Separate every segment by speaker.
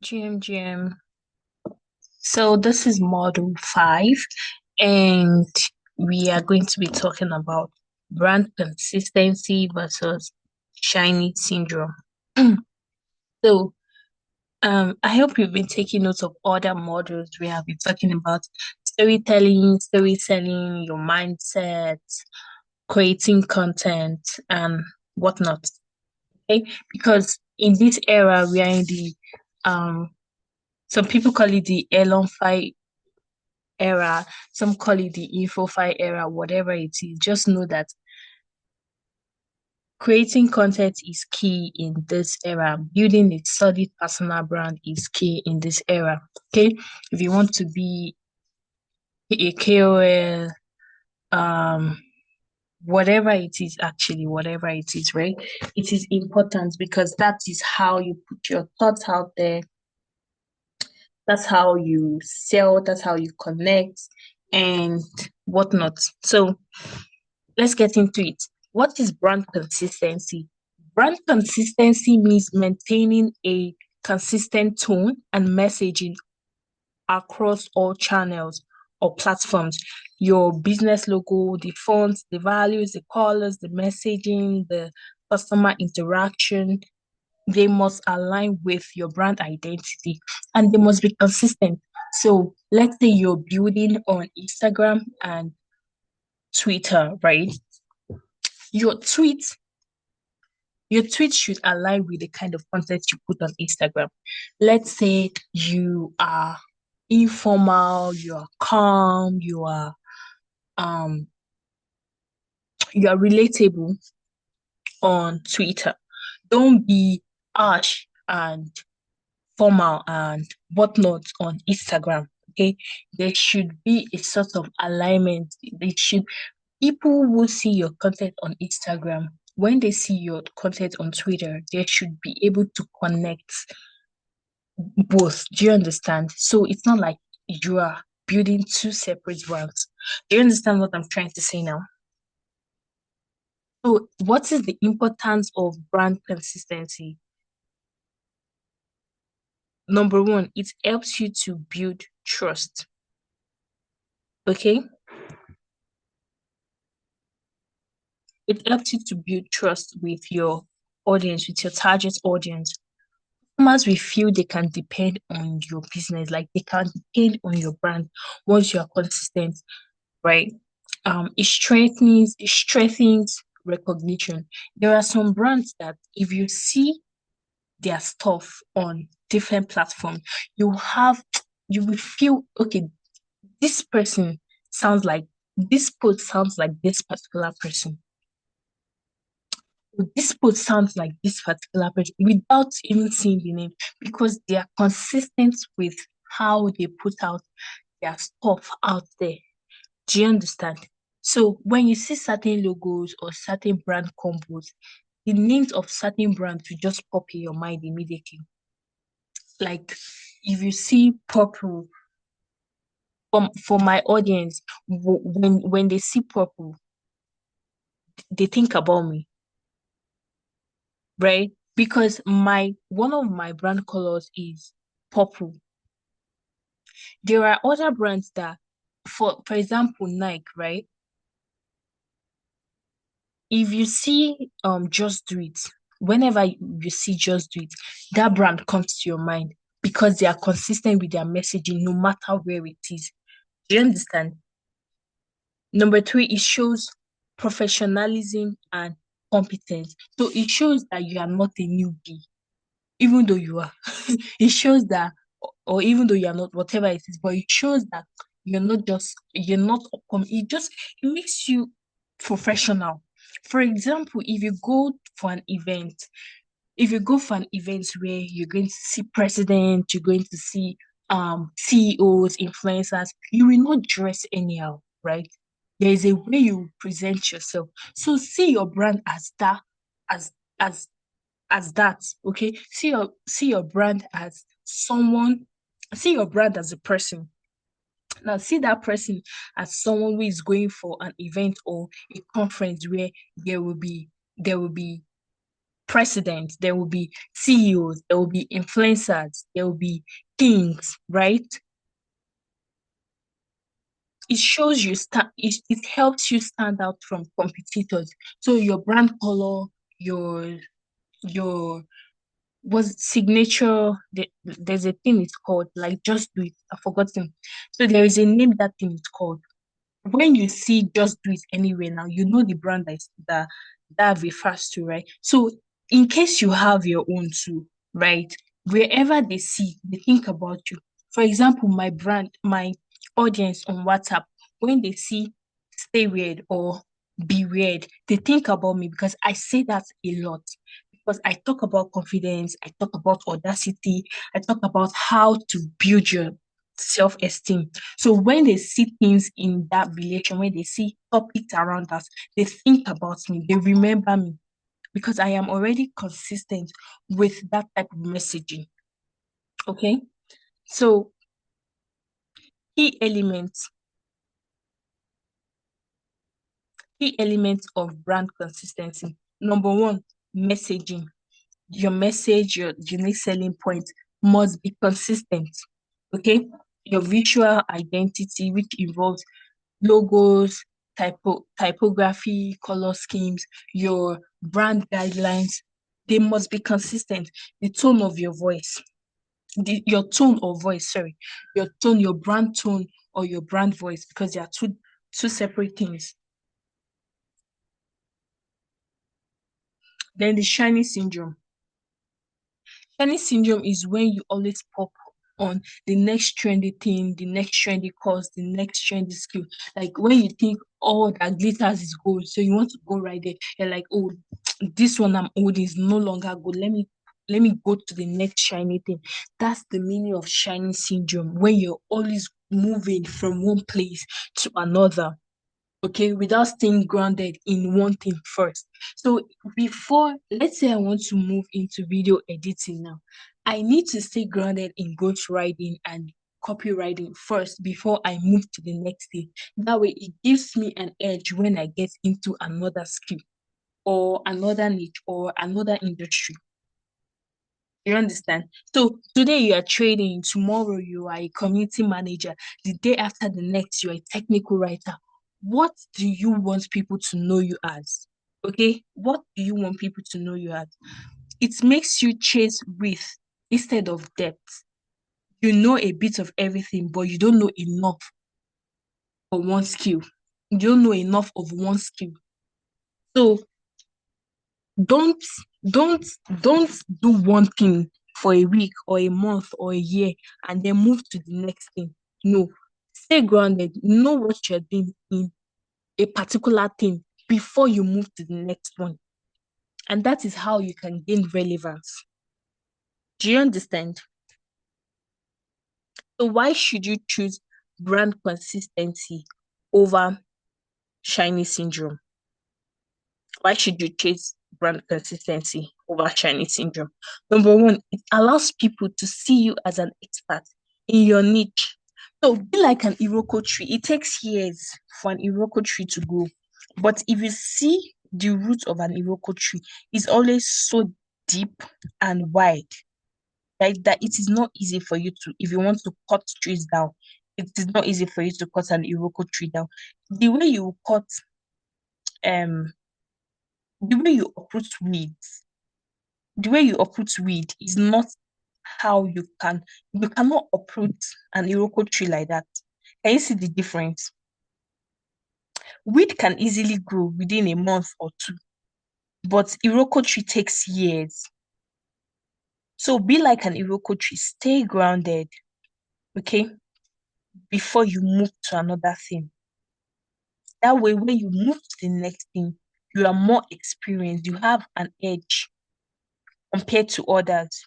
Speaker 1: GMGM. So this is module 5, and we are going to be talking about brand consistency versus shiny syndrome. So I hope you've been taking notes of other modules we have been talking about storytelling, story selling, your mindset, creating content, and whatnot. Okay, because in this era we are in the um some people call it the Elon 5 era, some call it the info-fi era, whatever it is. Just know that creating content is key in this era. Building a solid personal brand is key in this era. Okay. If you want to be a KOL, um, whatever it is, right? It is important because that is how you put your thoughts out there. That's how you sell, that's how you connect and whatnot. So let's get into it. What is brand consistency? Brand consistency means maintaining a consistent tone and messaging across all channels or platforms. Your business logo, the fonts, the values, the colors, the messaging, the customer interaction, they must align with your brand identity and they must be consistent. So let's say you're building on Instagram and Twitter, right? Your tweet your tweet should align with the kind of content you put on Instagram. Let's say you are informal, you are calm, um you are relatable on Twitter. Don't be harsh and formal and whatnot on Instagram. Okay, there should be a sort of alignment. They should People who see your content on Instagram, when they see your content on Twitter, they should be able to connect both. Do you understand? So it's not like you are building two separate brands. Do you understand what I'm trying to say now? So, what is the importance of brand consistency? Number one, it helps you to build trust. Okay? It helps you to build trust with your audience, with your target audience. Customers will feel they can depend on your business, like they can depend on your brand once you are consistent, right? It strengthens recognition. There are some brands that if you see their stuff on different platforms, you will feel okay, this person sounds like this post sounds like this particular person. This post sounds like this particular person without even seeing the name because they are consistent with how they put out their stuff out there. Do you understand? So when you see certain logos or certain brand combos, the names of certain brands will just pop in your mind immediately. Like if you see purple, for my audience, when they see purple, they think about me, right? Because my one of my brand colors is purple. There are other brands that, for example, Nike, right? If you see Just Do It, whenever you see Just Do It, that brand comes to your mind because they are consistent with their messaging no matter where it is. Do you understand? Number three, it shows professionalism and competence. So it shows that you are not a newbie, even though you are. It shows that, or even though you are not, whatever it is, but it shows that you're not it makes you professional. For example, if you go for an event where you're going to see president, you're going to see CEOs, influencers, you will not dress anyhow, right? There is a way you present yourself. So see your brand as that, as as as that. Okay. See your brand as someone, see your brand as a person. Now see that person as someone who is going for an event or a conference where there will be there will be presidents, there will be CEOs, there will be influencers, there will be kings, right? It shows you it helps you stand out from competitors. So your brand color, your was signature. There's a thing it's called, like, just do it. I've forgotten. So there is a name that thing is called. When you see just do it anyway, now you know the brand that refers to, right? So in case you have your own too, right? Wherever they see, they think about you. For example, my audience on WhatsApp, when they see stay weird or be weird, they think about me because I say that a lot. Because I talk about confidence, I talk about audacity, I talk about how to build your self-esteem. So when they see things in that relation, when they see topics around us, they think about me, they remember me because I am already consistent with that type of messaging. Okay. So key elements, key elements of brand consistency. Number one, messaging. Your message, your unique selling point must be consistent. Okay. Your visual identity, which involves logos, typography, color schemes, your brand guidelines, they must be consistent. The tone of your voice, your tone of voice, sorry, your tone, your brand tone or your brand voice, because they are two separate things. Then the shiny syndrome. Shiny syndrome is when you always pop on the next trendy thing, the next trendy course, the next trendy skill. Like when you think all that glitters is gold, so you want to go right there. You're like, oh, this one I'm old is no longer good. Let me go to the next shiny thing. That's the meaning of shiny syndrome, when you're always moving from one place to another, okay, without staying grounded in one thing first. So before, let's say I want to move into video editing now, I need to stay grounded in ghostwriting and copywriting first before I move to the next thing. That way, it gives me an edge when I get into another skill or another niche or another industry. You understand? So today you are trading, tomorrow you are a community manager, the day after the next, you're a technical writer. What do you want people to know you as? Okay? What do you want people to know you as? It makes you chase width instead of depth. You know a bit of everything, but you don't know enough for one skill. You don't know enough of one skill. So don't don't don't do one thing for a week or a month or a year and then move to the next thing. No, stay grounded, know what you're doing in a particular thing before you move to the next one, and that is how you can gain relevance. Do you understand? So why should you choose brand consistency over shiny syndrome? Why should you chase brand consistency over shiny syndrome? Number one, it allows people to see you as an expert in your niche. So be like an Iroko tree. It takes years for an Iroko tree to grow. But if you see the root of an Iroko tree, it's always so deep and wide, right? That it is not easy for you to, if you want to cut trees down, it is not easy for you to cut an Iroko tree down. The way you cut um the way you uproot weeds, the way you uproot weed is not how you cannot uproot an Iroko tree like that. Can you see the difference? Weed can easily grow within a month or two, but Iroko tree takes years. So be like an Iroko tree, stay grounded, okay, before you move to another thing. That way, when you move to the next thing, you are more experienced, you have an edge compared to others.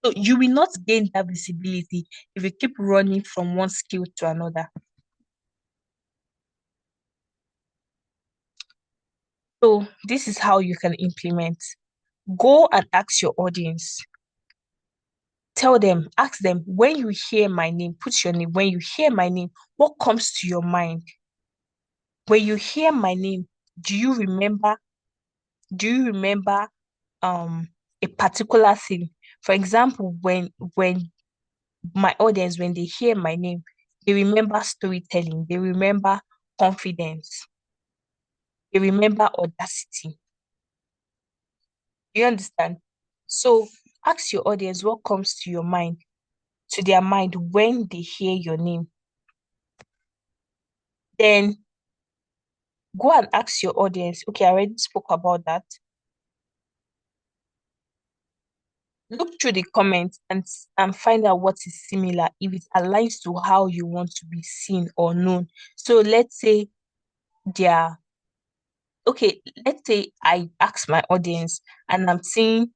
Speaker 1: So you will not gain that visibility if you keep running from one skill to another. So this is how you can implement. Go and ask your audience. Tell them, ask them, when you hear my name, put your name. When you hear my name, what comes to your mind? When you hear my name, do you remember? Do you remember a particular thing. For example, when my audience, when they hear my name, they remember storytelling, they remember confidence, they remember audacity. You understand? So ask your audience what comes to your mind, to their mind when they hear your name. Then go and ask your audience. Okay, I already spoke about that. Look through the comments and find out what is similar if it aligns to how you want to be seen or known. So let's say they are okay, let's say I ask my audience and I'm seeing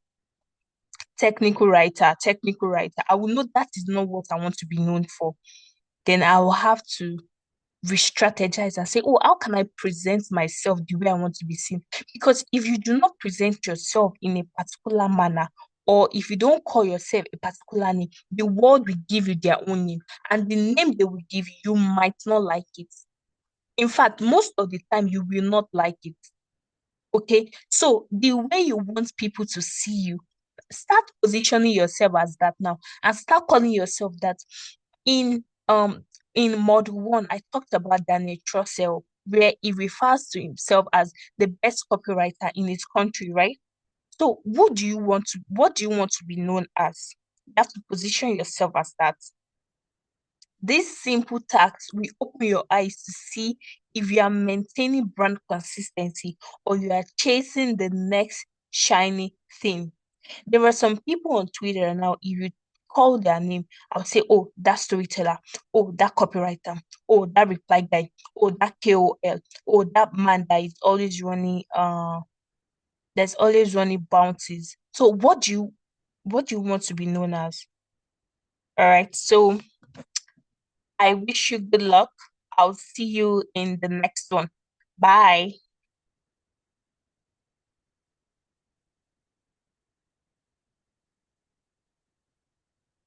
Speaker 1: technical writer. I will know that is not what I want to be known for. Then I will have to re-strategize and say, oh, how can I present myself the way I want to be seen? Because if you do not present yourself in a particular manner, or if you don't call yourself a particular name, the world will give you their own name. And the name they will give you, you might not like it. In fact, most of the time, you will not like it. Okay. So the way you want people to see you, start positioning yourself as that now and start calling yourself that. In module one, I talked about Daniel Trussell, where he refers to himself as the best copywriter in his country, right? So what do you want to be known as? You have to position yourself as that. This simple task will open your eyes to see if you are maintaining brand consistency or you are chasing the next shiny thing. There were some people on Twitter now, if you call their name, I'll say, oh, that storyteller, oh, that copywriter, oh, that reply guy, oh, that KOL, oh, that man that is always running that's always running bounties. So what do you want to be known as? All right. So I wish you good luck. I'll see you in the next one. Bye.